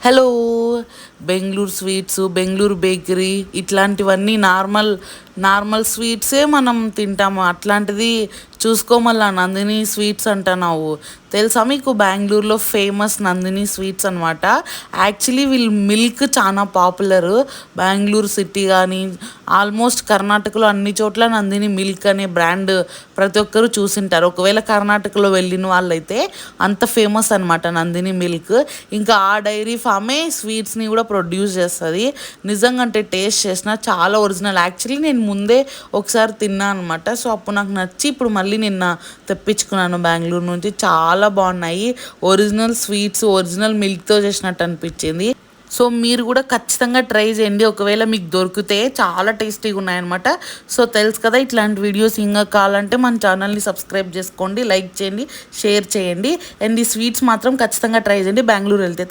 Hello Bengaluru sweets, Bengaluru bakery ఇట్లాంటివన్నీ normal స్వీట్సే మనం తింటాము. అట్లాంటిది చూసుకోమల్లా నందిని స్వీట్స్ అంటున్నావు. తెలుసా మీకు బెంగళూరులో ఫేమస్ నందిని స్వీట్స్ అనమాట. యాక్చువల్లీ వీళ్ళు మిల్క్ చాలా పాపులర్. బెంగళూరు సిటీ కానీ ఆల్మోస్ట్ కర్ణాటకలో అన్ని చోట్ల నందిని మిల్క్ అనే బ్రాండ్ ప్రతి ఒక్కరు చూసింటారు. ఒకవేళ కర్ణాటకలో వెళ్ళిన వాళ్ళైతే అంత ఫేమస్ అనమాట నందిని మిల్క్. ఇంకా ఆ డైరీ ఫామే స్వీట్స్ని కూడా ప్రొడ్యూస్ చేస్తుంది. నిజంగా అంటే టేస్ట్ చేసిన చాలా ఒరిజినల్. యాక్చువల్లీ నేను ముందే ఒకసారి తిన్నా అనమాట. సో అప్పుడు నాకు నచ్చి ఇప్పుడు మళ్ళీ నిన్న తెప్పించుకున్నాను బెంగళూరు నుంచి. చాలా బాగున్నాయి. ఒరిజినల్ స్వీట్స్, ఒరిజినల్ మిల్క్తో చేసినట్టు అనిపించింది. సో మీరు కూడా ఖచ్చితంగా ట్రై చేయండి ఒకవేళ మీకు దొరికితే. చాలా టేస్టీగా ఉన్నాయన్నమాట. సో తెలుసు కదా, ఇట్లాంటి వీడియోస్ ఇంకా కావాలంటే మన ఛానల్ని సబ్స్క్రైబ్ చేసుకోండి, లైక్ చేయండి, షేర్ చేయండి. అండ్ ఈ స్వీట్స్ మాత్రం ఖచ్చితంగా ట్రై చేయండి బెంగళూరు వెళ్తే.